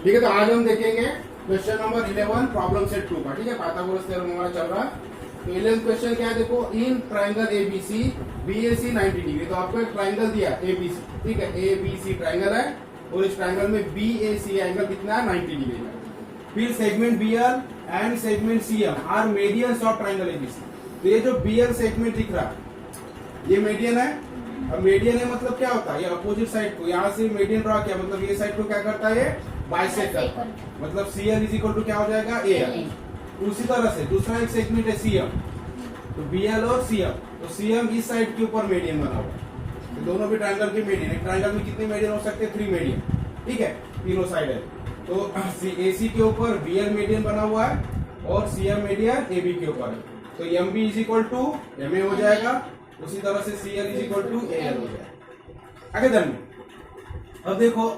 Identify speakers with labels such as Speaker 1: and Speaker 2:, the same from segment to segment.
Speaker 1: ठीक है, तो आज हम देखेंगे क्वेश्चन नंबर 11 प्रॉब्लम सेट 2 का। ठीक है, पाइथागोरस थ्योरम हमारा चल रहा है। तो 11th क्वेश्चन क्या है, देखो in triangle ABC BAC 90 degree. तो आपको एक ट्राइंगल दिया एबीसी, ठीक है, एबीसी ट्राइंगल है और इस ट्राइंगल में बीएसी एंगल कितना है, 90 डिग्री है। फिर segment BL and segment CM are medians of triangle ABC. तो ये जो बीएल सेगमेंट दिख रहा है ये मीडियन है। अब मीडियन है मतलब क्या होता है, ये अपोजिट साइड को यहाँ से मीडियन ड्रॉ किया मतलब ये साइड को क्या करता है, ये बाइसेक्ट करता है। मतलब सीएल इज इक्वल टू क्या हो जाएगा, एएल। उसी तरह से दूसरा एक सेगमेंट है सीएम, तो बीएल और सीएम, तो सीएम इस साइड के ऊपर मीडियन बना हुआ है। तो दोनों भी ट्राइंगल के मीडियन, एक ट्राइंगल में कितने मीडियन हो सकते हैं, 3 मीडियन। ठीक है, तीनों साइड है। तो एसी के ऊपर बीएल मीडियन बना हुआ है और सीएम मीडियन एबी के ऊपर है। तो M B is equal to M A हो जाएगा, उसी तरह से CL is equal to AL हो जाएगा। आगे धन अब देखो,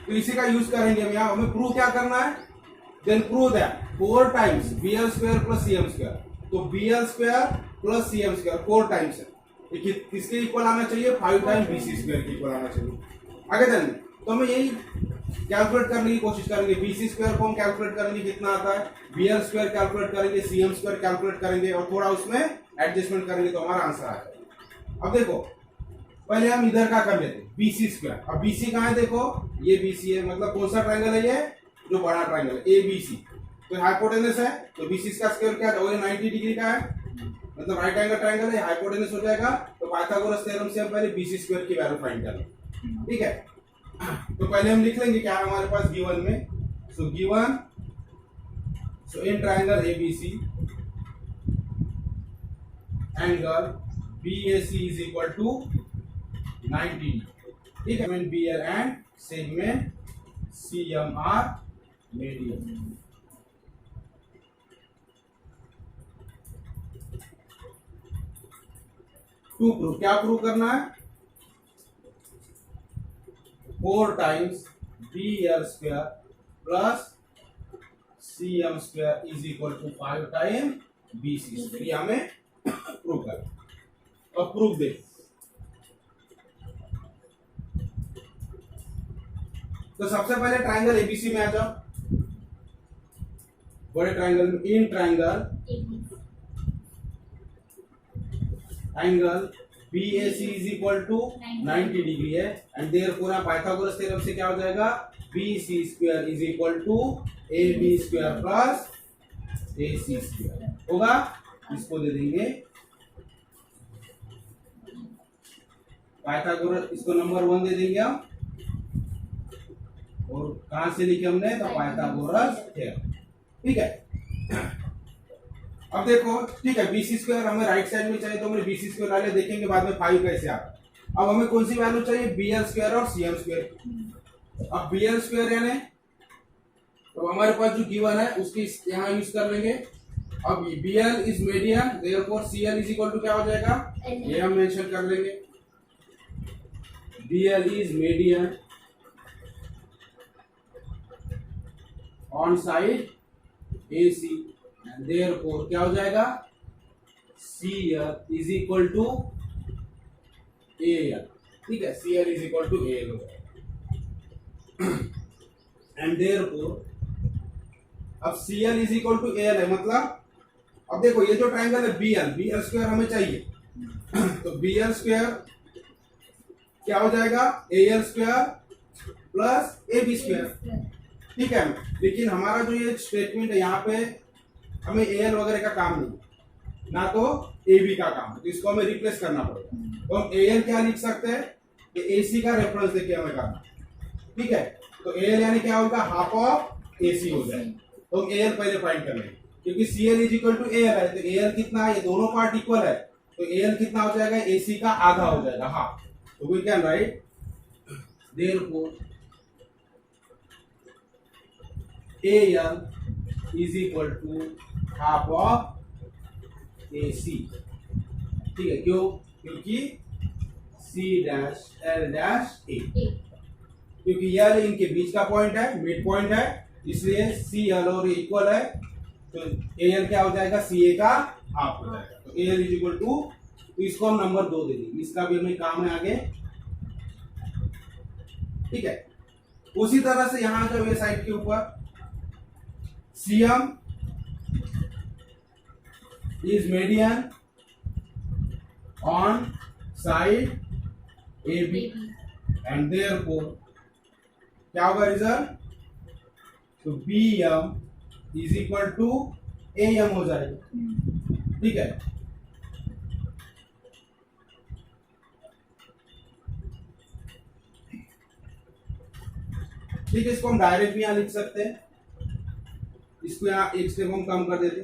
Speaker 1: तो इसी का यूज करेंगे हम। यहाँ हमें प्रूव क्या करना है, then prove that 4 times BL square plus CM square. तो BL square plus CM square 4 times है, किसके इक्वल आना चाहिए, 5 टाइम्स बीसी स्क्वायर के इक्वल आना चाहिए। आगे धन तो हमें यही कैलकुलेट करने की कोशिश करेंगे। बीसी स्क्वायर को हम कैलकुलेट करेंगे कितना आता है, बीएल स्क्वायर कैलकुलेट करेंगे, सीएम स्क्वायर कैलकुलेट करेंगे और थोड़ा उसमें एडजस्टमेंट करेंगे तो हमारा आंसर आ जाएगा। अब देखो पहले हम इधर का कर लेते हैं, बीसी स्क्वायर। अब बीसी कहाँ है, देखो ये बीसी है, मतलब कौन सा ट्राइंगल है, ये जो बड़ा ट्राइंगल है एबीसी। तो हाइपोटेनस है, तो बीसी का स्क्वायर क्या है, 90 डिग्री का है, मतलब राइट एंगल ट्राइंगल है, हाइपोटेनस हो जाएगा। तो पाइथागोरस थ्योरम से हम पहले बीसी स्क्वायर की वैल्यू फाइंड कर लेंगे। ठीक है, तो पहले हम लिख लेंगे क्या है हमारे पास गिवन में। So given, so in triangle ABC angle BAC is equal to 90। ठीक है, segment BL and segment CM are median. To prove, क्या प्रूव करना है, 4 times BL square plus CM square is equal to 5 time BC square. ये हमें prove कर। अब proof दे, तो सबसे पहले ट्राइंगल एबीसी में आ जाओ, बड़े ट्राइंगल में। In triangle angle BAC is equal to 90 degree है एंड देयरफॉर पाइथागोरस थ्योरम से क्या हो जाएगा, BC square is equal to AB square plus AC square होगा। इसको दे देंगे पाइथागोरस, इसको नंबर 1 दे देंगे हम। और कहां से लिखे हमने, तो पाइथागोरस थ्योरम। ठीक है, अब देखो, ठीक है, बीसी स्क्वायर हमें राइट साइड में चाहिए तो हमने बीसी स्क्वायर वाले देखेंगे बाद में 5 कैसे आता। अब हमें कौन सी वैल्यू चाहिए, बीएल स्क्वायर और सीएम स्क्वायर। अब बीएल स्क्वायर यानी तो हमारे पास जो गिवन है उसकी यहाँ यूज कर लेंगे। अब BL is median, therefore CL is equal to क्या हो जाएगा, ये हम मेंशन कर लेंगे। BL is median on side AC and therefore क्या हो जाएगा, CL is equal to AL। ठीक है, CL is equal to AL हो जाएगा and therefore अब CL is equal to AL है, मतलब अब देखो ये जो ट्राइंगल है BL स्क्वायर हमें चाहिए तो BL स्क्वायर क्या हो जाएगा, AL square plus AB square. ठीक है, लेकिन हमारा जो ये स्टेटमेंट है यहाँ पे हमें AL वगैरह का काम नहीं, ना तो AB का काम, तो इसको हमें रिप्लेस करना पड़ेगा। तो हम AL क्या लिख सकते हैं कि AC का रेफरेंस देके हमें करना। ठीक है, तो AL यानी क्या होगा, हाफ ऑफ AC हो जाएगा। तो हम AL पहले फाइंड कर लेंगे, क्योंकि CL is equal to AL है, तो AL कितना है, ये दोनों पार्ट इक्वल है, तो AL कितना हो जाएगा, AC का आधा हो जाएगा, half. So we can write therefore AL is equal to half of AC। ठीक है, क्यों, क्योंकि C dash L dash A, क्योंकि L इनके बीच का पॉइंट है, मिड पॉइंट है, इसलिए CL और इक्वल है, तो AL क्या हो जाएगा, CA का हाफ हो जाएगा। तो AL इज इक्वल टू, तो इसको हम नंबर 2 दे देंगे, इसका भी हमें काम है आगे। ठीक है, उसी तरह से यहां जब ये साइड के ऊपर CM is median on side AB and therefore क्या होगा रिजल्ट? तो BM is equal to AM हो जाएगा। ठीक है, ठीक है, इसको हम डायरेक्ट भी यहां लिख सकते हैं, इसको यहाँ एक स्टेप हम कम कर देते।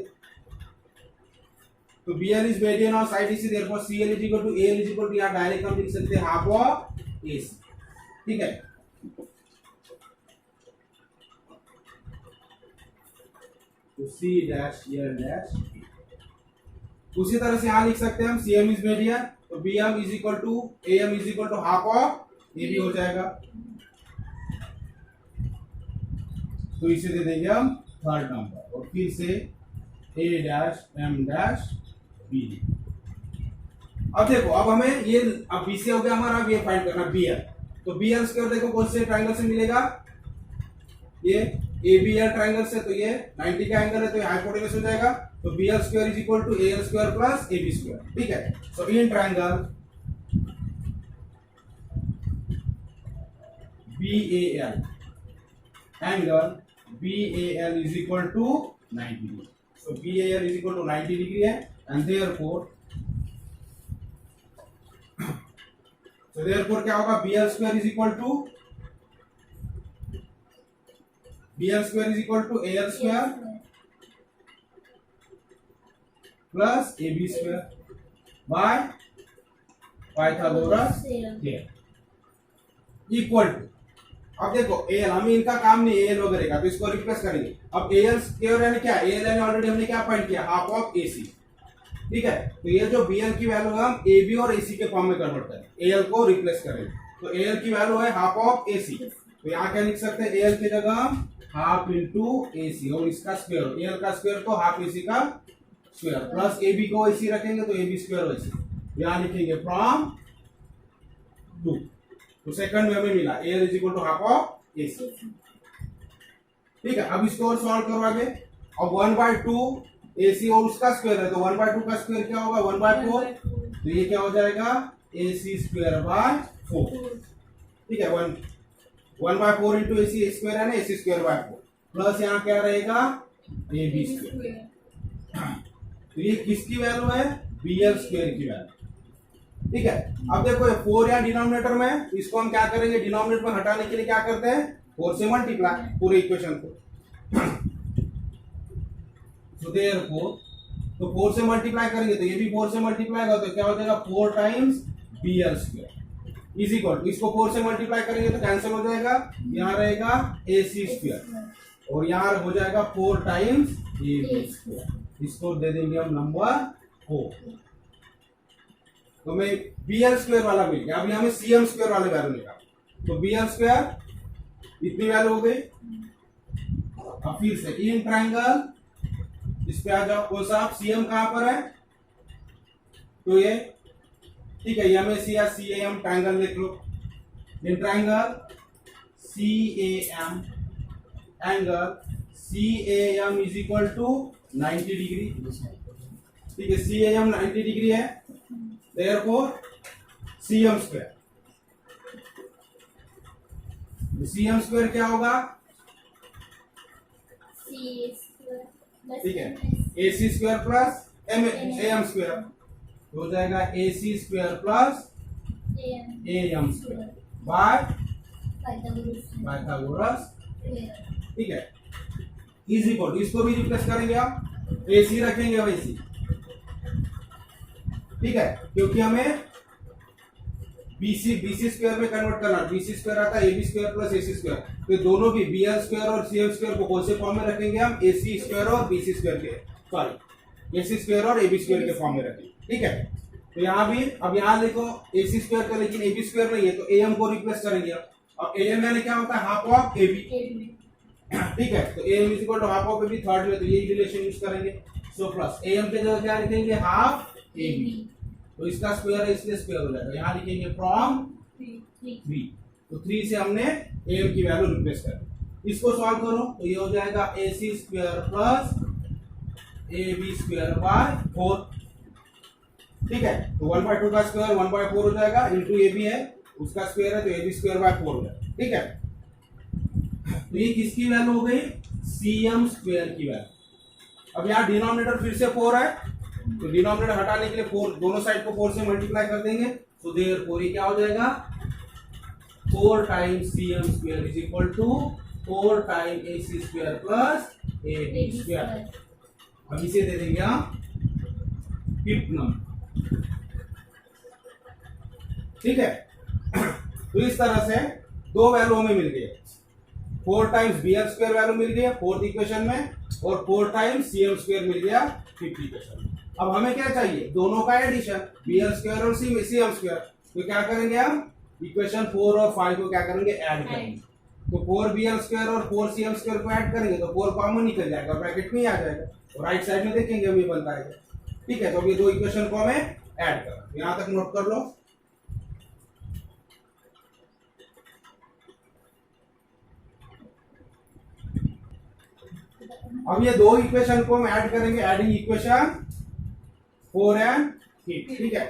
Speaker 1: तो BL इज मीडियन और side AC, therefore CL is equal to AL is equal to, यहाँ डायरेक्ट हम लिख सकते हैं हाफ ऑफ AC। ठीक है, तो C डैश L डैश। उसी तरह से यहां लिख सकते हैं हम CM इज मीडियन, तो BM is equal to AM is equal to half of AB हो जाएगा। तो इसे दे देंगे हम थर्ड नंबर, और फिर से A dash M dash B। अब देखो, अब हमें ये, अब BC हो गया हमारा, अब ये फाइंड करना BL। तो BL स्क्वायर देखो कौन से ट्रायंगल से मिलेगा, ये ABL ट्रायंगल से, तो ये 90 का एंगल है, तो ये हाइपोटेनस हो जाएगा। तो BL square is equal to AL square plus AB square. ठीक है, so in triangle BAL, angle BAL is equal to 90 degree. So BAL is equal to 90 degree है, and therefore क्या होगा, BL square is equal to AL square plus AB square by Pythagoras theorem equal to। अब देखो AL, हमें इनका काम नहीं AL वगैरह का, तो इसको रिप्लेस करेंगे। अब AL स्क्वायर यानी क्या, AL यानी ऑलरेडी हमने क्या फाइंड किया, हाफ ऑफ AC। ठीक है, तो ये जो BL की वैल्यू है हम AB और AC के फॉर्म में कन्वर्ट करेंगे, AL को रिप्लेस करेंगे। तो AL की वैल्यू है हाफ ऑफ AC, तो यहाँ क्या लिख सकते हैं, AL की जगह हम हाफ इंटू AC और इसका स्क्वायर, AL का स्क्वायर तो हाफ AC का स्क्वायर प्लस AB को AC रखेंगे तो AB स्क्वायर AC, यहाँ लिखेंगे फ्रॉम 2। तो सेकंड में हमें मिला AL is equal to half of AC। ठीक है, अब इसको और सॉल्व करो आगे। अब 1/2 AC और उसका स्क्वायर है, तो 1/2 का स्क्वायर क्या होगा, 1/4, तो ये क्या हो जाएगा, AC स्क्वायर बाय 4। ठीक है, 1/4 इंटू AC स्क्वायर है ना, AC स्क्वायर बाय 4 प्लस यहाँ क्या रहेगा, AB स्क्वायर। तो ये किसकी वैल्यू है, BL स्क्वायर की वैल्यू। ठीक है, अब देखो 4 यहाँ डिनोमिनेटर में, इसको हम क्या करेंगे, डिनोमिनेटर में हटाने के लिए क्या करते हैं, 4 से मल्टीप्लाई पूरे इक्वेशन को। तो देयरफॉर, तो 4 से मल्टीप्लाई करेंगे तो ये भी 4 से मल्टीप्लाई होगा, तो क्या हो जाएगा 4 times BL square is equal to, इसको 4 से मल्टीप्लाई करेंगे तो कैंसिल हो जाएगा, यहाँ रहेगा AC स्क्वायर और यहाँ हो जाएगा 4 टाइम्स AB स्क्वायर। इसको दे देंगे हम नंबर 4। तो हमें BL स्क्वायर वाला मिल गया। अभी हमें CM स्क्वायर वाले वैल्यू मिला, तो BL स्क्वायर इतनी वैल्यू हो गई। अब फिर से इन ट्रायंगल, इस पे आ जाओ, कौन सा CM कहां पर है, तो ये ठीक है, MAC या CAM ट्रायंगल लिख लो। In triangle CAM, angle CAM is equal to 90 degree. ठीक है, CAM 90 डिग्री है, therefore CM square, CM square क्या होगा, ठीक है, AC square plus AM square हो जाएगा, AC square plus AM square by Pythagoras. ठीक है, इज इक्वल, इसको भी रिप्लेस करेंगे आप, AC रखेंगे वैसी। ठीक है, क्योंकि हमें BC स्क्वायर में कन्वर्ट करना, BC स्क्वायर आता है AB square plus AC square, तो दोनों भी BL स्क्वायर और CM स्क्वायर को कौन से फॉर्म में रखेंगे हम, AC स्क्वायर और BC स्क्वायर के, सॉरी AC स्क्वायर और AB स्क्वायर के फॉर्म में रखेंगे। ठीक है, तो यहाँ भी, अब यहाँ देखो AC स्क्वायर का लेकिन AB स्क्वायर नहीं है, तो AM को रिप्लेस करेंगे। अब AM यानी क्या होता है, हाफ ऑफ AB। ठीक है, तो AM is equal to half of AB third में, तो यही रिलेशन यूज करेंगे। सो प्लस AM के जगह क्या लिखेंगे, हाफ AB, तो इसका स्क्वायर है इसलिए स्क्वायर हो जाएगा, यहाँ लिखेंगे फ्रॉम 3। तो 3 से हमने एम की वैल्यू रिप्लेस कर। इसको सॉल्व करो तो ये हो जाएगा A C square plus A B square by 4। ठीक है, तो 1/2 का स्क्वायर 1/4 हो जाएगा, इंटू ए बी है उसका स्क्वायर है तो ए बी स्क्वायर बाय 4 हो जाएगा। ठीक है, तो ये किसकी वैल्यू हो गई, सीएम स्क्वायर की वैल्यू। अब यहाँ डिनोमिनेटर फिर से 4 है तो डिनोमिनेटर हटाने के लिए 4 दोनों साइड को 4 से मल्टीप्लाई कर देंगे, तो देयरफॉर ये क्या हो जाएगा 4 times CM square is equal to 4 time A C square plus A B square. अब इसे दे देंगे हम फिफ्थ नंबर। ठीक है, तो इस तरह से दो वैल्यू हमें मिल गई, 4 times B L square value मिल गया फोर्थ इक्वेशन में और 4 टाइम्स सी एम स्क्वायर मिल गया फिफ्थ इक्वेशन में। अब हमें क्या चाहिए, दोनों का एडिशन, बी एल स्क्वायर और सी एम स्क्वायर। तो क्या करेंगे हम, इक्वेशन 4 और 5 को क्या करेंगे, ऐड करेंगे। तो 4 बी एल स्क्वायर और 4 सी एम स्क्वायर को ऐड करेंगे तो 4 कॉमन निकल जाएगा, ब्रैकेट में ही आ जाएगा, और राइट साइड में देखेंगे हम ये बनता है। ठीक है, तो अब ये दो इक्वेशन को हमें ऐड करना, यहां तक नोट कर लो। अब ये दो इक्वेशन को हम ऐड करेंगे, एडिंग इक्वेशन 4 एंड 8। ठीक है,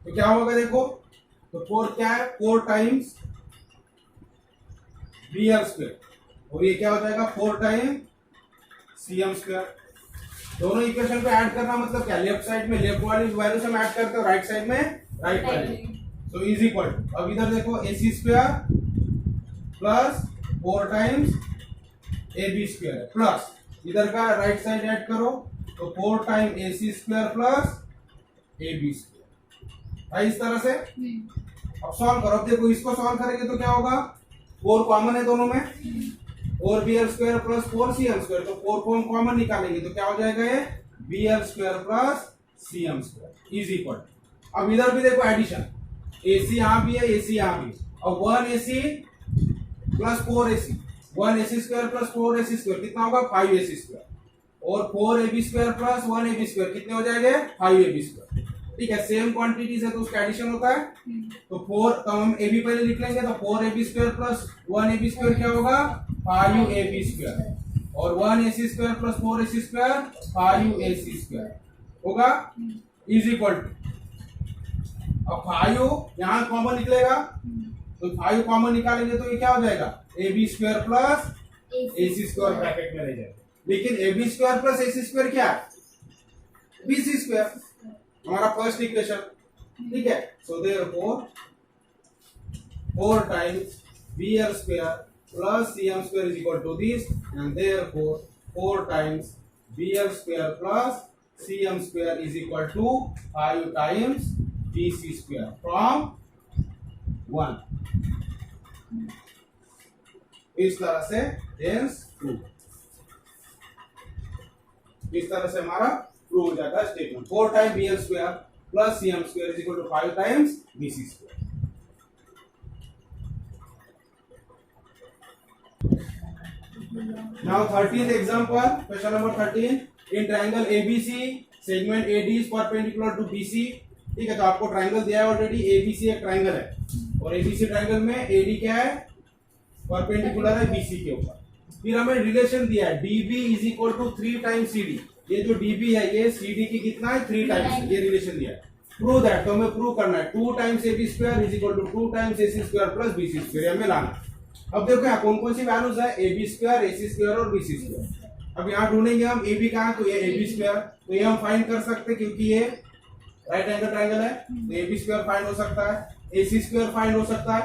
Speaker 1: तो क्या होगा देखो, तो 4 क्या है, 4 टाइम्स बी एल स्क्वायर और ये क्या हो जाएगा 4 टाइम सी एम स्क्वायर। दोनों इक्वेशन को ऐड करना मतलब क्या, लेफ्ट साइड में लेफ्ट वाली वैल्यू से हम ऐड करते हैं, राइट साइड में राइट वाली। तो इज इक्वल, अब इधर देखो A C square plus 4 times A B square plus इधर का राइट साइड ऐड करो तो 4 time A C square plus A B square. इस तरह से अब सॉल्व करो। अब देखो इसको सॉल्व करेंगे तो क्या होगा, 4 कॉमन है दोनों में, 4 B L square plus 4 C M square, तो 4 को हम कॉमन निकालेंगे तो क्या हो जाएगा ये B L square plus C M square is equal. अब इधर भी देखो एडिशन, ए सी यहाँ भी है, ए सी यहाँ भी, और 1 A C plus 4 A C, 1 A C square plus 4 A C square कितना होगा 5 ए सी स्क्वायर, और 4 A B square plus 1 A B square कितने हो जाएंगे 5 ए बी स्क्वायर। ठीक है, सेम क्वांटिटीज है तो उसका एडिशन होता है, तो 4 तो हम ए बी पहले लिख लेंगे, तो 4 A B square plus 1 A B square क्या होगा 5 ए बी स्क्वायर, और 1 A C square plus 4 A C square 5 A C square होगा इज इक्वल टू, अब 5 यहाँ कॉमन निकलेगा तो 5 कॉमन निकालेंगे तो ये क्या हो जाएगा A B square plus A C square bracket में रह जाएगा, लेकिन A B square plus A C square क्या है बी सी स्क्वायर, हमारा फर्स्ट इक्वेशन। ठीक है, so therefore 4 times B L square plus C M square is equal to this, and therefore 4 times B L square plus C M square is equal to 5 times B C square from 1। इस तरह से hence prove, इस तरह से हमारा prove हो जाता है statement 4 time B L square plus C M square is equal to 5 times B C square. Now 13th example, question number 13, in triangle ABC segment AD is perpendicular to BC। ठीक है, तो आपको triangle दिया है already, ABC एक triangle है और ABC triangle में AD क्या है परपेंडिकुलर है BC के ऊपर। फिर हमें रिलेशन दिया है DB is equal to 3 times CD, ये जो DB है ये CD की कितना है 3 टाइम्स, ये रिलेशन दिया है। प्रूव दैट, तो हमें प्रूव करना है 2 times AB square is equal to 2 times AC square plus BC square, हमें लाना है। अब देखो यहाँ कौन कौन सी वैल्यूज है A B square A C square और बी सी स्क्वायर। अब यहाँ ढूंढेंगे हम ए बी कहाँ, तो ये ए बी स्क्वायर, तो ये हम फाइंड कर सकते हैं क्योंकि ये राइट एंगल ट्राइंगल है, तो ए बी स्क्वायर फाइंड हो सकता है, ए सी स्क्वायर फाइंड हो सकता है।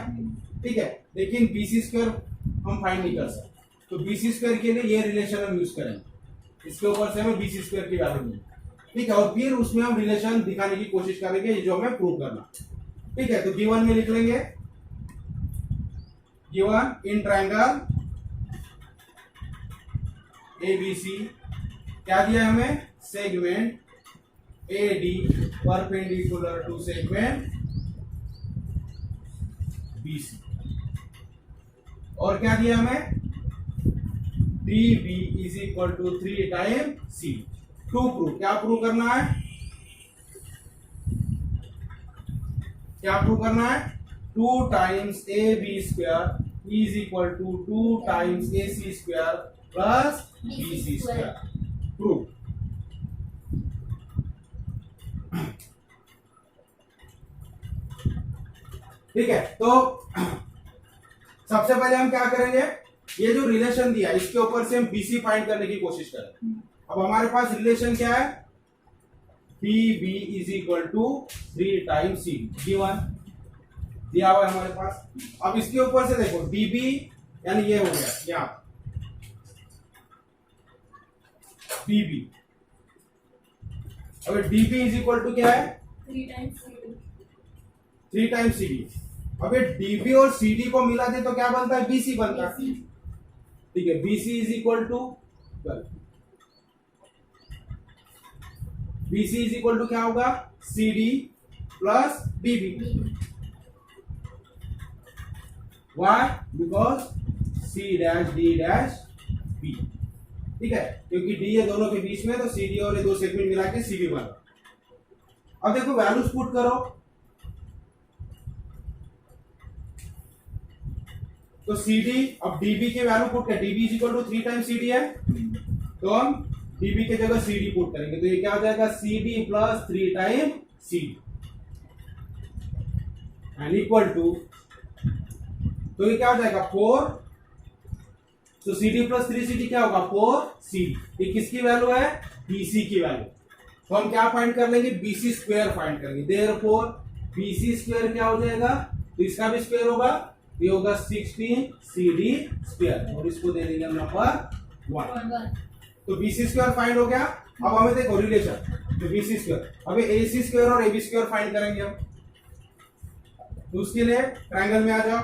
Speaker 1: ठीक है, लेकिन बी सी स्क्वायर हम फाइंड नहीं कर सकते, तो बी सी स्क्वायर के लिए ये रिलेशन हम यूज करेंगे, इसके ऊपर से हमें बी सी स्क्वायर की वैल्यू मिलेगी। ठीक है, और फिर उसमें हम रिलेशन दिखाने की कोशिश करेंगे जो हमें प्रूव करना। ठीक है, तो गिवन में लिख लेंगे, given in triangle ABC क्या दिया हमें, segment AD perpendicular to segment BC, और क्या दिया हमें DB is equal to 3 time CD। To prove, क्या प्रूव करना है, क्या प्रूव करना है, 2 times A B square is equal to 2 times A C square plus B C square, prove. ठीक है, तो सबसे पहले हम क्या करेंगे, ये जो रिलेशन दिया इसके ऊपर से हम बीसी फाइंड करने की कोशिश करें। अब हमारे पास रिलेशन क्या है, D B is equal to 3 times C D, one दिया हुआ है हमारे पास। अब इसके ऊपर से देखो डीबी यानी ये हो गया यहाँ डीबी, अब डीबी इज इक्वल टू क्या है
Speaker 2: 3 टाइम्स
Speaker 1: सी डी। अब ये डीबी और सीडी को मिला दे तो क्या बनता है, बीसी बनता है। ठीक है, BC is equal to BC is equal to क्या होगा, CD plus DB. Why, because C dash D dash B. ठीक है, क्योंकि डी ये दोनों के बीच में, तो सीडी और ये दो सेगमेंट मिला के सीबी बना। अब देखो वैल्यूज पुट करो, तो सीडी, अब डीबी के वैल्यू पुट कर, DB is equal to 3 times CD है, तो हम डीबी के जगह सीडी पुट करेंगे, तो ये क्या हो जाएगा, CD plus 3 time CD and equal to, तो ये क्या हो जाएगा 4, तो सीडी प्लस 3 सीडी क्या होगा 4 सीडी। ये किसकी वैल्यू है, बीसी की वैल्यू। तो हम क्या फाइंड कर लेंगे, बीसी स्क्वायर फाइंड करेंगे। देयरफॉर बीसी स्क्वायर क्या हो जाएगा, तो इसका भी स्क्वायर होगा, ये होगा 16 सीडी स्क्वायर, और इसको दे देंगे नंबर 1। तो बीसी स्क्वायर फाइंड हो गया। अब हमें देखो रिलेशन, तो बीसी स्क्वायर, अब एसी स्क्वायर और एबी स्क्वायर फाइंड करेंगे हम, तो उसके लिए ट्रायंगल में आ जाओ।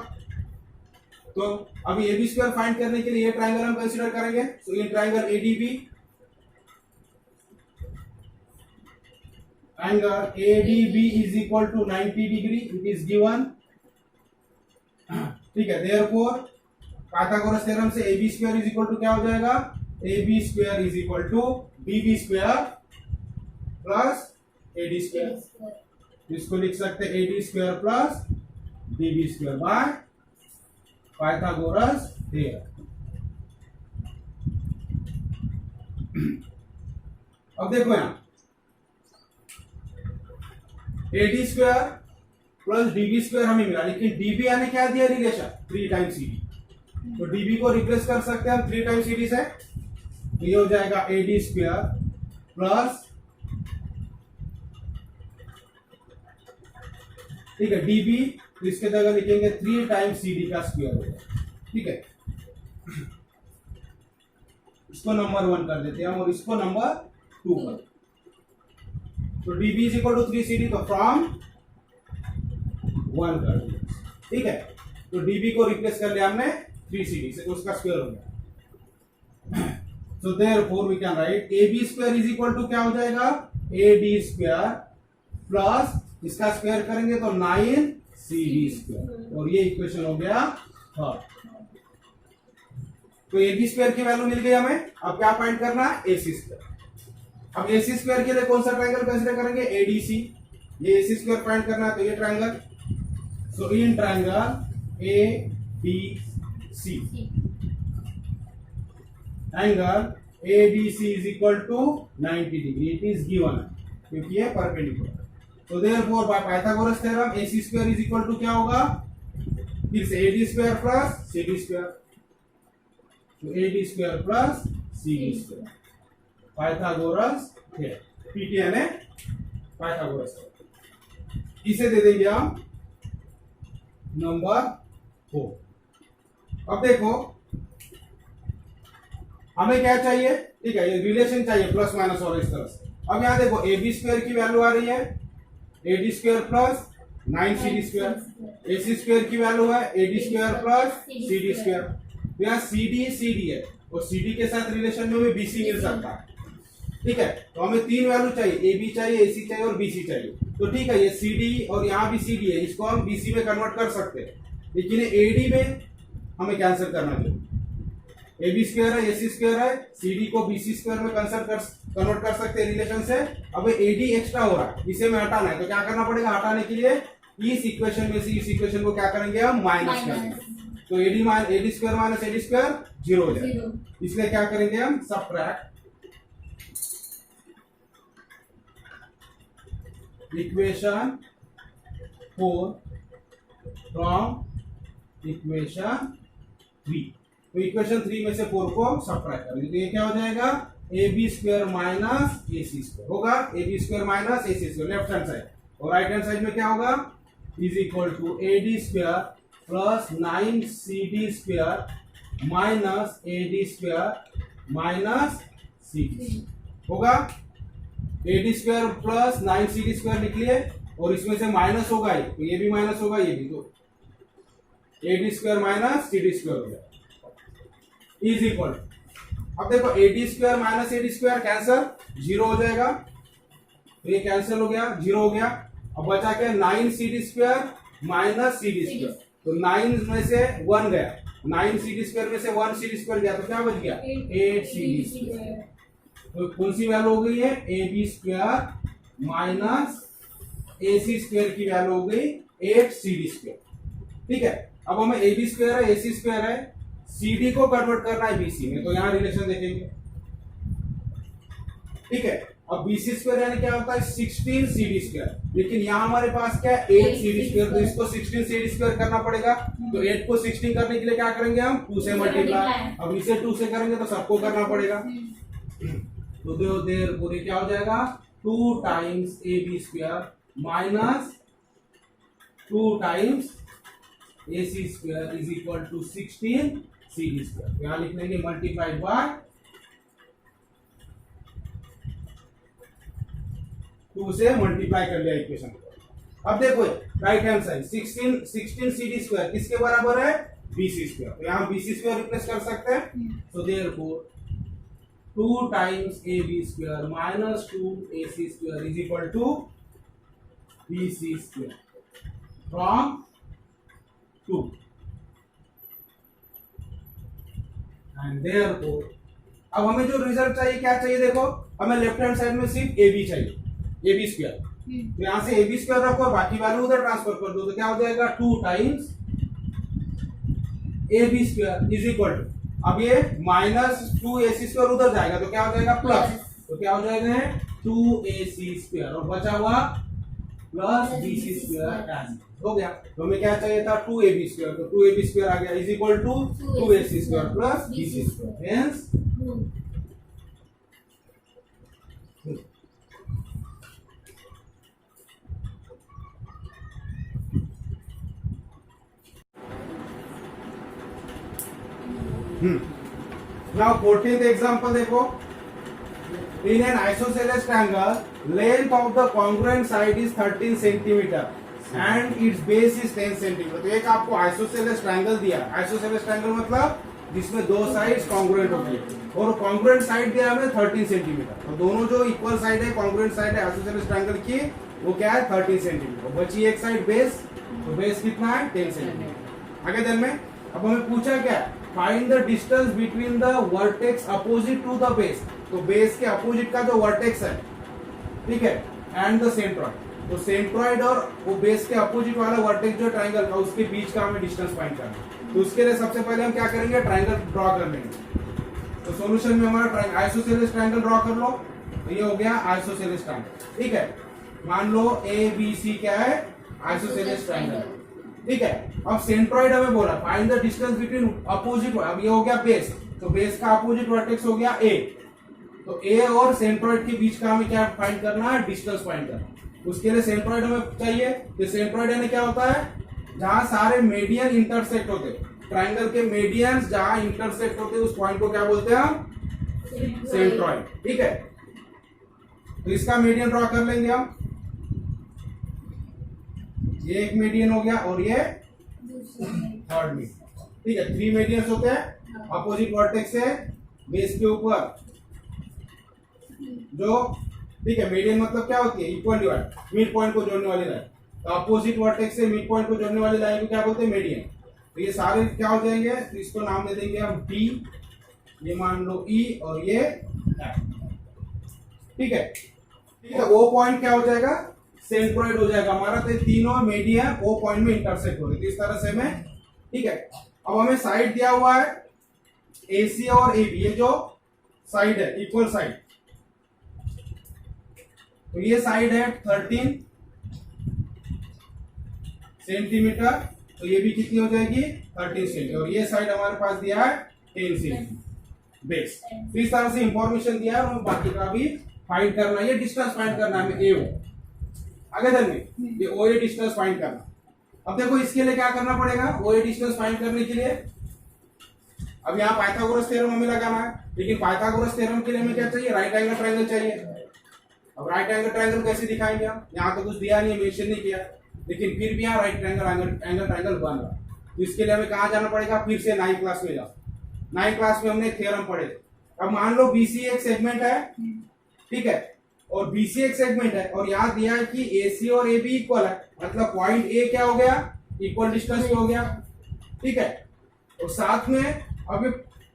Speaker 1: तो अभी एबी स्क्वायर फाइंड करने के लिए ये ट्रायंगल हम कंसीडर करेंगे, तो ये triangle ADB, triangle ADB is equal to 90 degree, it is given. ठीक है, देयरफॉर पाइथागोरस थ्योरम से AB square is equal to क्या हो जाएगा, AB square is equal to BB square plus AD square. इसको लिख सकते हैं AD square plus BB square by Pythagoras theorem. अब देखो यहां AD square plus DB square हमें मिला, लेकिन डीबी यानी क्या दिया रिलेशन 3 टाइम्स सीडी, तो डीबी को रिप्लेस कर सकते हैं हम 3 टाइम्स सीडी से, तो ये हो जाएगा एडी स्क्वायर प्लस, ठीक है डीबी, तो इसके जगह लिखेंगे 3 टाइम्स सीडी का स्क्वायर होगा। ठीक है, इसको नंबर 1 कर देते हैं हम और इसको नंबर 2 कर, तो DB is equal to 3 CD, तो फ्रॉम 1 कर दिया। ठीक है, तो डीबी को रिप्लेस कर लिया हमने 3 सीडी से, तो उसका स्क्वायर हो गया। So therefore we can write AB square is equal to क्या हो जाएगा, AD स्क्वायर प्लस इसका स्क्वायर करेंगे तो 9 CD स्क्वायर, और ये इक्वेशन हो गया थर्ड। तो AB स्क्वायर की वैल्यू मिल गई हमें। अब क्या फाइंड करना है, AC स्क्वायर। अब AC स्क्वायर के लिए कौन सा ट्रायंगल कंसीडर करेंगे, ADC। ये AC स्क्वायर फाइंड करना है, तो ये triangle, so in triangle ABC, angle ABC is equal to 90 degree, it is given, क्योंकि ये परपेंडिकुलर। तो therefore by Pythagoras theorem AC square is equal to क्या होगा, फिर से AD square plus CD square, तो AD square plus CD square, Pythagoras theorem, PT यानी Pythagoras theorem. इसे दे देंगे हम नंबर 4। अब देखो हमें क्या चाहिए, ठीक है ये रिलेशन चाहिए प्लस माइनस और इस तरह से। अब यहां देखो AB स्क्वायर की वैल्यू आ रही है AD square plus 9 CD square, AC square की वैल्यू है AD square plus CD square. तो यहाँ CD है और CD के साथ रिलेशन में हमें BC मिल सकता है। ठीक है, तो हमें 3 वैल्यू चाहिए, AB चाहिए, AC चाहिए और BC चाहिए। तो ठीक है, ये CD और यहाँ भी CD है, इसको हम BC में कन्वर्ट कर सकते हैं, लेकिन AD में हमें कैंसिल करना चाहिए। ए बी स्क्वायर है, ए सी स्क्वायर है, सी डी को बी सी स्क्वायर में कन्वर्ट कर सकते हैं रिलेशन से। अब ए डी एक्स्ट्रा हो रहा है, इसे में हटाना है, तो क्या करना पड़ेगा? हटाने के लिए इस इक्वेशन में से इस इक्वेशन को क्या करेंगे हम? माइनस करेंगे। तो A D square minus A D square 0 हो जाएगा। इसलिए क्या करेंगे हम? Subtract equation 4 from equation 3। तो इक्वेशन 3 में से 4 को सबट्रैक्ट करेंगे, तो ये क्या हो जाएगा? A B square minus A C square होगा, A B square minus A C square left hand side, और राइट हैंड साइड में क्या होगा? Is equal to A D square plus 9 C D square minus A D square minus C D होगा। A D square plus 9 C D square लिख लिए, और इसमें से माइनस होगा ही, तो ये भी माइनस होगा, ये भी, तो A D square minus C D square हो जाएगा इज इक्वल। अब देखो A D square minus A D square cancel, 0 हो जाएगा, तो ये कैंसिल हो गया, 0 हो गया। अब बचा क्या? 9 C D square minus C D square, तो 9 में से 1 गया, 9 सी डी स्क्वायर में से 1 सी डी स्क्वायर गया, तो क्या बच गया? 8 सी डी स्क्वायर। तो कौन सी वैल्यू हो गई है? A B square minus A C square की वैल्यू हो गई 8 सी डी स्क्वायर। ठीक है, अब हमें ए बी स्क्वायर है, ए सी स्क्वायर है, सी डी को कन्वर्ट करना है बी सी में, तो यहां रिलेशन देखेंगे। ठीक है, अब बी सी स्क्वायर यानी क्या होता है? 16 सी डी स्क्वायर, लेकिन यहाँ हमारे पास क्या है? 8 सी डी स्क्वायर, तो इसको 16 सी डी स्क्वायर करना पड़ेगा। तो 8 को 16 करने के लिए क्या करेंगे हम? 2 से मल्टीप्लाई। अब इसे 2 से करेंगे तो सबको करना पड़ेगा, तो देयर क्या हो जाएगा? 2 times A B square minus 2 times A C square is equal to 16 C D square. यहां लिख लेंगे मल्टीप्लाइड बाय 2 से मल्टीप्लाई कर लिया इक्वेशन को। अब देखो right hand side 16 C D square किसके बराबर है? बी सी स्क्वायर, तो यहां बी सी स्क्वायर रिप्लेस कर सकते हैं, तो therefore 2 times A B square minus 2 A C square is equal to B C square from 2, and therefore अब हमें जो रिजल्ट चाहिए क्या चाहिए? देखो हमें लेफ्ट हैंड साइड में सिर्फ ए बी चाहिए, ए बी स्क्वायर, तो यहां से ए बी स्क्वायर रखो और बाकी वैल्यू उधर ट्रांसफर कर दो, तो क्या हो जाएगा? 2 times A B square is equal to, अब ये माइनस 2 ए सी स्क्वायर उधर जाएगा, तो क्या हो जाएगा? प्लस, तो क्या हो जाएगा? 2 ए सी स्क्वायर, और बचा हुआ प्लस बी सी स्क्वायर हो गया। तो हमें क्या चाहिए था? 2 ए बी स्क्वायर, तो 2 ए बी स्क्वायर आ गया is equal to 2 A C square plus B C square, hence Now 14th example देखो, in an isosceles triangle, length of the congruent side is 13 centimeter and its base is 10 centimeter। तो एक आपको isosceles triangle दिया, isosceles triangle मतलब जिसमें 2 sides congruent होती है, और कॉन्ग्रुएंट साइड दिया हमें 13 सेंटीमीटर, तो दोनों जो इक्वल साइड है, कॉन्ग्रुएंट साइड है आइसोसेलेस ट्रायंगल की, वो क्या है? 13 सेंटीमीटर। बची एक साइड बेस, तो बेस कितना है? 10 सेंटीमीटर। आगे दिन में अब हमें पूछा क्या? Find the distance between the vertex opposite to the base, तो बेस के अपोजिट का जो वर्टेक्स है, ठीक है, एंड द सेंट्रॉइड, तो सेंट्रॉइड और वो बेस के अपोजिट वाला वर्टेक्स जो ट्रायंगल का, उसके बीच का हमें डिस्टेंस फाइंड करना है। तो उसके लिए सबसे पहले हम क्या करेंगे? ट्रायंगल ड्रॉ कर लेंगे। तो सॉल्यूशन में हमारा आइसोसेलेस ट्रायंगल ड्रॉ कर लो, तो ये हो गया आइसोसेलेस ट्रायंगल। ठीक है, मान लो ए बी सी क्या है? Isosceles triangle. ठीक है, अब सेंट्रॉइड हमें बोला find the distance between opposite, अब ये हो गया बेस, तो बेस का अपोजिट वर्टेक्स हो गया ए, तो ए और सेंट्रॉइड के बीच का हमें क्या फाइंड करना है? डिस्टेंस फाइंड करना। उसके लिए सेंट्रॉइड हमें चाहिए, तो सेंट्रॉइड यानी क्या होता है? जहां सारे मीडियन इंटरसेक्ट होते, ट्रायंगल के मीडियंस जहां इंटरसेक्ट होते, उस पॉइंट को क्या बोलते हैं हम? सेंट्रॉइड। ठीक है, तो इसका मीडियन ड्रॉ कर लेंगे हम, ये एक मीडियन हो गया और ये थर्ड मीडियन। ठीक है, 3 मीडियंस होते हैं अपोजिट वर्टेक्स से बेस के ऊपर जो, ठीक है, मीडियन मतलब क्या होती है? इक्वल डिवाइड, मिड पॉइंट को जोड़ने वाली लाइन, तो अपोजिट वर्टेक्स से मिड पॉइंट को जोड़ने वाली लाइन को क्या बोलते हैं? मीडियन। तो ये सारे क्या हो जाएंगे? तो इसको नाम दे देंगे हम डी ये मान लो ई और ये एफ। ठीक है, ठीक है। ओ पॉइंट क्या हो जाएगा, सेंट्रोइड हो जाएगा हमारा। तो तीनों मीडियन ओ पॉइंट में इंटरसेक्ट हो रही है, इस तरह से हमें। ठीक है, अब हमें साइड दिया हुआ है एसी और एबी, ये जो साइड है इक्वल साइड, तो ये साइड है 13 सेंटीमीटर, तो ये भी कितनी हो जाएगी 13 सेंटीमीटर, और ये साइड हमारे पास दिया है 10 सेंटीमीटर बेस। तो इस तरह से इंफॉर्मेशन दिया है, और बाकी का भी फाइंड करना है, ये डिस्टेंस फाइंड करना है ए ओ। आगे चल में ये ओ ए डिस्टेंस फाइंड करना। अब देखो इसके लिए क्या करना पड़ेगा, ओ ए डिस्टेंस फाइंड करने के लिए अब यहाँ पाइथागोरस थ्योरम हमें लगाना है, लेकिन पाइथागोरस थ्योरम के लिए हमें क्या चाहिए, राइट एंगल ट्रायंगल चाहिए। अब राइट एंगल ट्रायंगल कैसे दिखाएंगे हम, यहाँ तो कुछ दिया नहीं है, मेंशन नहीं किया, लेकिन फिर भी यहाँ राइट एंगल ट्रायंगल बन रहा है। तो इसके लिए हमें कहाँ जाना पड़ेगा, फिर से 9th क्लास में जाओ। 9th क्लास में हमने थ्योरम पढ़े। अब मान लो बीसी एक सेगमेंट है, ठीक है, और बीसी एक सेगमेंट है, और यहाँ दिया है कि एसी और ए बी इक्वल है, मतलब पॉइंट ए क्या हो गया, इक्वल डिस्टेंस पे हो गया। ठीक है, और साथ में अब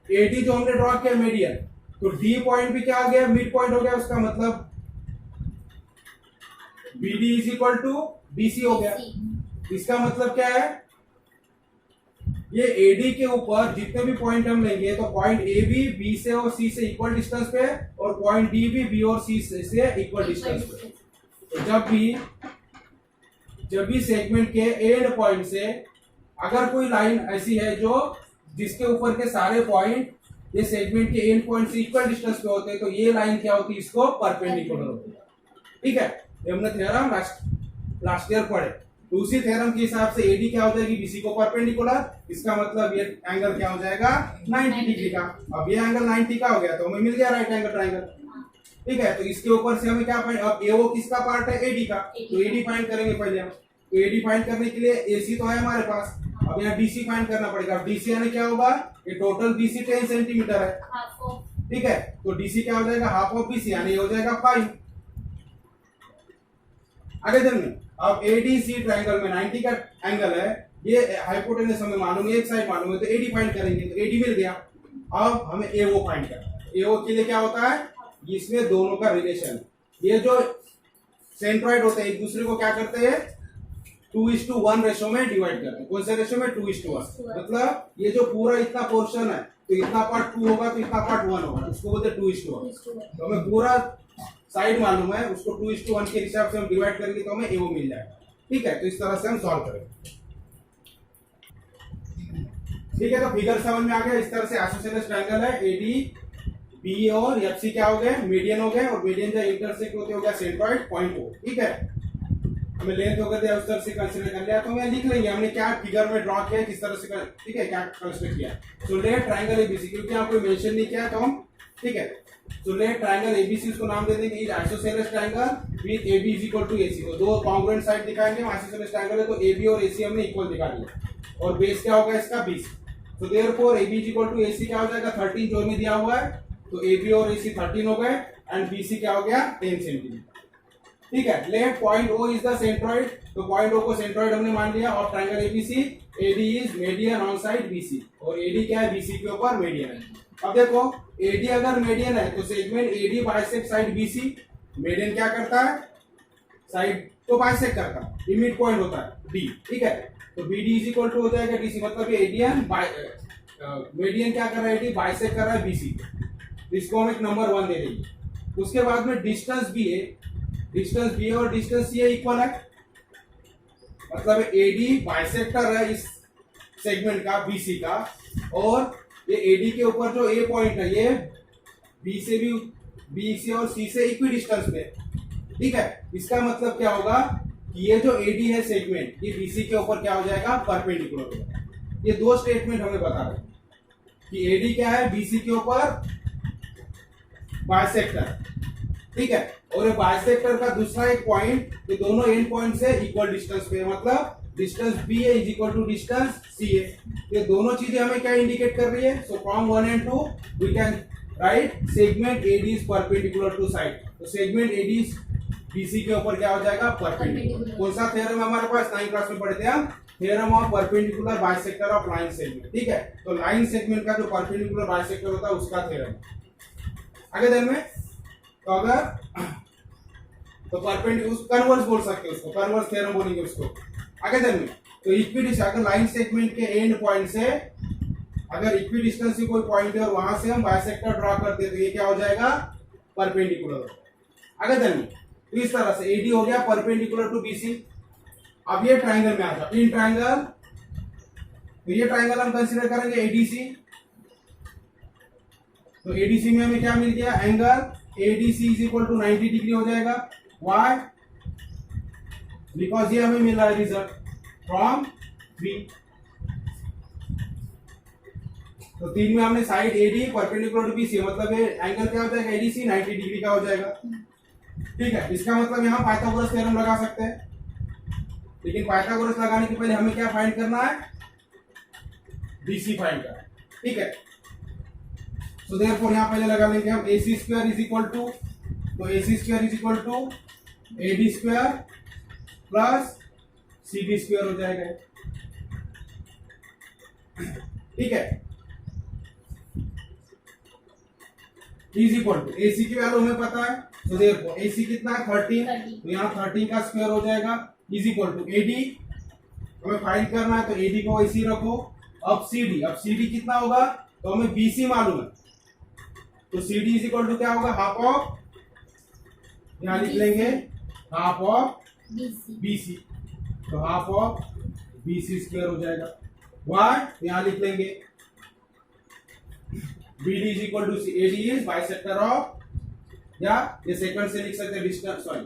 Speaker 1: एडी जो हमने ड्रॉ किया मीडियन, तो डी पॉइंट भी क्या आ गया, मिड पॉइंट हो गया उसका, मतलब BD is equal to BC हो गया। इसका मतलब क्या है, ये एडी के ऊपर जितने भी पॉइंट हम लेंगे, तो पॉइंट ए भी बी से और सी से इक्वल डिस्टेंस पे, और पॉइंट डी भी बी और सी से इक्वल डिस्टेंस पे। तो जब भी सेगमेंट के एंड पॉइंट से अगर कोई लाइन ऐसी है जो जिसके ऊपर के सारे पॉइंट ये सेगमेंट के एंड पॉइंट से इक्वल डिस्टेंस पे होते हैं, तो ये लाइन क्या होती है, इसको परपेंडिकुलर होती है। ठीक है, ये हमने थ्योरम लास्ट ईयर पढ़े। तो उसी थ्योरम के हिसाब से एडी क्या हो जाएगी, बीसी को परपेंडिकुलर, इसका मतलब ये एंगल क्या हो जाएगा 90 डिग्री का। अब ये एंगल 90 का हो गया, तो हमें मिल गया राइट एंगल ट्रायंगल। ठीक है, तो इसके ऊपर से हमें क्या फाइंड, अब एओ किसका पार्ट है, एडी का, तो एडी फाइंड करेंगे पहले हम। तो एडी फाइंड करने के लिए एसी तो है हमारे पास, अब यहाँ डीसी फाइंड करना पड़ेगा। अब डीसी यानी क्या होगा, ये टोटल बीसी 10 सेंटीमीटर है। ठीक है, तो डीसी क्या हो जाएगा, हाफ ऑफ बीसी, यानी हो जाएगा 5। आगे चलिए, अब एडीसी ट्रायंगल में 90 का एंगल है, ये हाइपोटेनस हमें मालूम है, एक साइड मालूम है, तो एडी फाइंड करेंगे, तो एडी मिल गया। अब हमें एओ फाइंड करना है। एओ के लिए क्या होता है, इसमें दोनों का रिलेशन, ये जो सेंट्रॉइड होते हैं एक दूसरे को क्या करते हैं, 2:1 रेशो में डिवाइड करते हैं। कौन से रेशो में, 2:1। मतलब ये जो पूरा इतना पोर्शन है, तो इतना पार्ट 2 होगा, तो इतना पार्ट 1 होगा, उसको बोलते हैं 2:1। तो हमें पूरा साइड मालूम है, उसको 2:1 के हिसाब से हम डिवाइड करेंगे, तो हमें एओ मिल जाएगा। ठीक है, तो इस तरह से हम सॉल्व करेंगे। ठीक है, तो फिगर 7 में आ गया, इस तरह से आइसोसेलेस ट्रायंगल है, एडी बी और एफसी क्या हो गए, मीडियन हो गए, और मीडियन जब इंटरसेक्ट होते हो गया सेंट्रॉइड पॉइंट ओ। ठीक है, हमें लेंथ हो गया, उस तरह से कंसीडर कर लिया, तो हम लिख लेंगे हमने क्या फिगर में ड्रॉ किया, किस तरह से, ठीक है, क्या कंस्ट्रक्ट किया। सो लेट ट्रायंगल एबीसी, क्योंकि यहाँ कोई मेंशन नहीं किया तो हम, ठीक है, सो लेट ट्रायंगल एबीसी, उसको नाम दे देंगे isosceles triangle with AB is equal to AC. तो दो कॉन्ग्रुएंट साइड दिखाएंगे, आइसोसेलेस ट्रायंगल है, तो एबी और एसी हमने इक्वल दिखा दिया, और बेस क्या होगा इसका 20। तो therefore AB is equal to AC क्या हो जाएगा 13, जो हमें दिया हुआ है, तो एबी और एसी 13 हो गए, एंड बीसी क्या हो गया 10 सेंटीमीटर। ठीक है, let point O is the centroid, तो पॉइंट ओ को सेंट्रॉइड हमने मान लिया, और triangle ABC, AD is median on side BC, और एडी क्या है, बीसी के ऊपर मीडियन है। अब देखो एडी अगर मीडियन है, तो segment AD bisect side BC, median क्या करता है, साइड तो बाइसेक्ट करता है, ये मिड पॉइंट होता है डी। ठीक है, तो बीडी इज इक्वल टू हो जाएगा डीसी, मतलब ये एडियन मीडियन क्या कर रहा है, एडी बाइसेक्ट कर रहा है बीसी, इसको हम एक नंबर 1 दे देंगे। उसके बाद में डिस्टेंस बी है, डिस्टेंस बी और डिस्टेंस सी इक्वल है, मतलब एडी बाइसेक्टर है इस सेगमेंट का बीसी का, और ये एडी के ऊपर जो ए पॉइंट है, ये बी से भी, बी से और सी से इक्वी डिस्टेंस पे। ठीक है, इसका मतलब क्या होगा कि ये जो एडी है सेगमेंट, ये बीसी के ऊपर क्या हो जाएगा, परपेंडिकुलर हो जाएगा। ये दो स्टेटमेंट हमें बता रहे हैं कि एडी क्या है, बीसी के ऊपर बाइसेक्टर। ठीक है, और ये बाइसेक्टर का दूसरा एक पॉइंट, ये दोनों एंड पॉइंट से इक्वल डिस्टेंस पे, मतलब डिस्टेंस बी है is equal to distance C है। ये दोनों चीजें हमें क्या इंडिकेट कर रही है, so from 1 and 2 we can write segment AD is perpendicular to side, तो सेगमेंट एडी बीसी के ऊपर क्या हो जाएगा, परपेंडिकुलर। कौन सा थ्योरम हमारे पास 9th क्लास में पढ़े थे हम, theorem of perpendicular bisector of line segment, ठीक है। तो लाइन सेगमेंट का जो परपेंडिकुलर बाइसेक्टर होता है उसका थ्योरम। आगे ध्यान में, तो अगर तो परपेंडिकुलर कन्वर्स बोल सकते हैं उसको, कन्वर्स थ्योरम बोलेंगे उसको। आगे ध्यान में, तो इक्विडिस्टेंस अगर लाइन सेगमेंट के एंड पॉइंट से अगर इक्विडिस्टेंस की कोई पॉइंट है और वहां से हम बाइसेक्टर ड्रॉ करते हैं तो ये क्या हो जाएगा, परपेंडिकुलर। आगे ध्यान में, तो इस तरह से एडी हो गया परपेंडिकुलर टू बीसी। अब ये ट्राइंगल में आ जाओ, इन ट्राइंगल, तो ये ट्राइंगल हम कंसीडर करेंगे एडीसी। तो एडीसी में हमें क्या मिल गया, angle ADC is equal to 90 degree हो जाएगा। व्हाई, बिकॉज ये हमें मिल रहा है रिजल्ट फ्रॉम 3। तो 3 में हमने side AD perpendicular to BC, मतलब ये एंगल क्या हो जाएगा, एडीसी 90 डिग्री का हो जाएगा, ठीक है। इसका मतलब यहाँ पाइथागोरस थ्योरम लगा सकते हैं, लेकिन पाइथागोरस लगाने के पहले हमें क्या फाइंड करना है, बीसी फाइंड करना है, ठीक है। सो देयरफॉर यहाँ पहले लगा लेंगे हम AC square is equal to, तो AC square is equal to AD square plus CD square हो जाएगा, ठीक है। इज इक्वल टू AC की वैल्यू हमें पता है, तो देयरफॉर AC कितना है 13, तो यहाँ 13 का स्क्वायर हो जाएगा इज इक्वल टू AD, हमें फाइंड करना है तो AD को ऐसे ही रखो। अब CD कितना होगा, तो हमें BC मालूम है, तो CD इज इक्वल टू क्या होगा, हाफ ऑफ, यहाँ लिख लेंगे हाफ ऑफ BC, तो हाफ ऑफ BC स्क्वायर हो जाएगा। वाई, यहाँ लिख लेंगे BD is equal to AD is bisector of, या ये सेकंड से लिख सकते हैं डिस्टेंस, सॉरी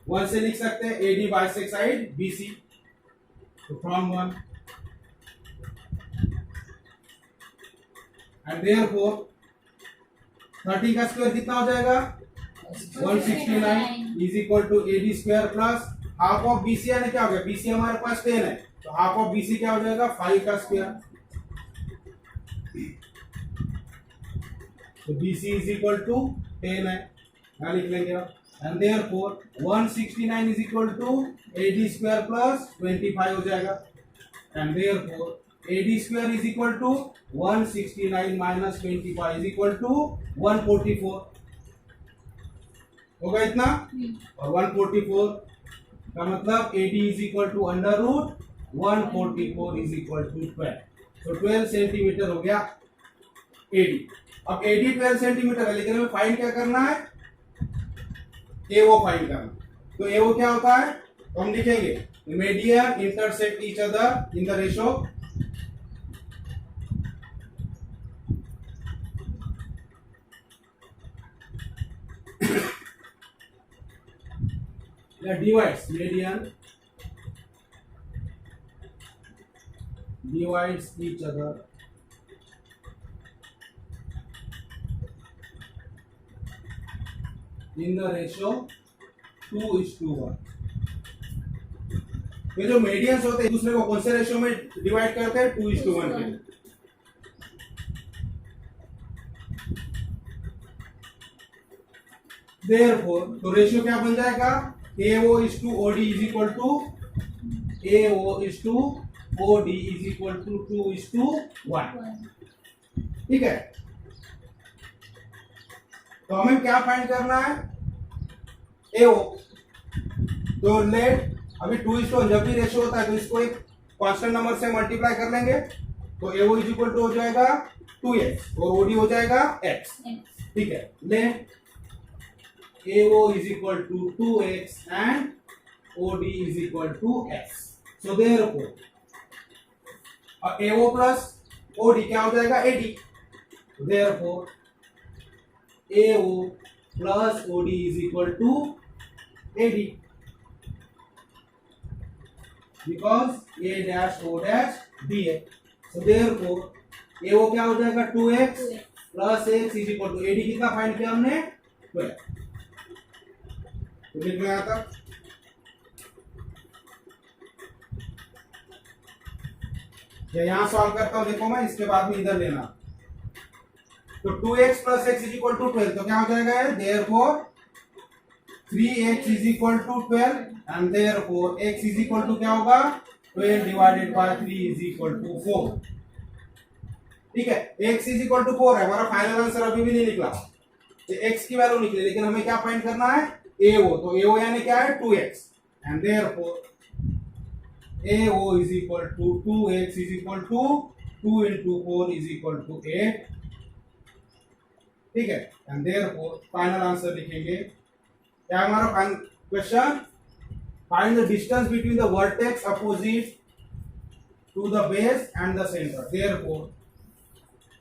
Speaker 1: 1 से लिख सकते हैं AD बाइसेक्ट साइड BC, तो फ्रॉम 1 एंड देयरफॉर 30 का स्क्वायर कितना हो जाएगा, 169 is equal to AD square plus half of BC, यानी क्या हो गया, BC हमारे पास 10 है, तो हाफ ऑफ BC क्या हो जाएगा, 5 का स्क्वायर, तो BC इज इक्वल टू 10 है, यहाँ लिख लेंगे आप, and therefore 169 is equal to AD square plus 25 हो जाएगा, and therefore AD square is equal to 169 minus 25 is equal to 144 होगा इतना, और 144 का मतलब AD is equal to under root 144 is equal to 12, तो 12 सेंटीमीटर हो गया AD। अब AD 12 सेंटीमीटर है, लेकिन हमें फाइंड क्या करना है, AO फाइंड करना। तो AO क्या होता है, तो हम लिखेंगे median intersect each other in the ratio divides, median divides each other in the ratio 2:1। ये जो मीडियंस होते हैं एक दूसरे को कौन से रेशियो में डिवाइड करते हैं, 2:1 के। देयरफॉर तो रेशियो क्या बन जाएगा, AO is to OD is equal to AO is to OD is equal to 2:1, ठीक है। तो हमें क्या फाइंड करना है, AO। तो लेट अभी 2:1 जब भी रेशियो होता है तो इसको एक कांस्टेंट नंबर से मल्टीप्लाई कर लेंगे, तो AO इज इक्वल टू हो जाएगा 2x और OD हो जाएगा x, ठीक है। ले AO is equal to 2x and OD is equal to x. So therefore, AO plus OD क्या हो जाएगा, AD. Therefore, AO plus OD is equal to AD. Because A dash O dash D है. So therefore, AO क्या हो जाएगा 2x plus x is equal to AD कितना find किया हमने 12। लिख में आता यहां सॉल्व करता हूं, देखो मैं इसके बाद में इधर लेना, तो 2x plus x is equal to 12, तो क्या हो जाएगा, therefore 3x is equal to 12 and therefore x is equal to क्या होगा 12 divided by 3 is equal to 4। ठीक है, x इज इक्वल टू 4 है, हमारा फाइनल आंसर अभी भी नहीं निकला, x की वैल्यू निकली, लेकिन हमें क्या फाइंड करना है AO, तो AO यानी क्या है 2x and therefore AO is equal to 2x is equal to 2 into 4 is equal to 8। ठीक है, एंड देयरफॉर फाइनल आंसर लिखेंगे क्या हमारा final question, find the distance between the vertex opposite to the base and the centre. Therefore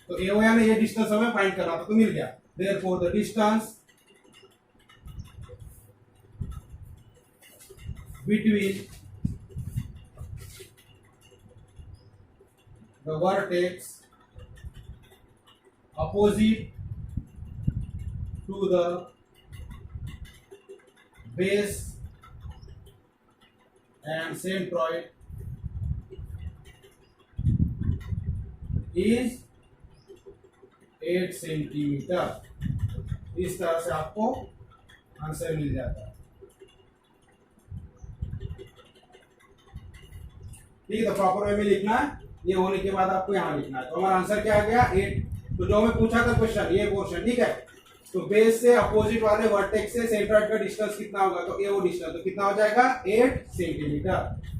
Speaker 1: तो AO यानी ये distance हमें find करना था, तो मिल गया। Therefore the distance between the vertex opposite to the base and centroid is 8 centimetre. इस तरह से आपको आंसर मिल जाता है। ठीक है, तो प्रॉपर वे में लिखना है, ये होने के बाद आपको यहाँ लिखना है। तो हमारा आंसर क्या आ गया 8। तो जो हमें पूछा था क्वेश्चन ये पोर्शन, ठीक है, तो बेस से अपोजिट वाले वर्टेक्स से सेंट्रॉइड का डिस्टेंस कितना होगा, तो AO डिस्टेंस तो कितना हो जाएगा 8 सेंटीमीटर।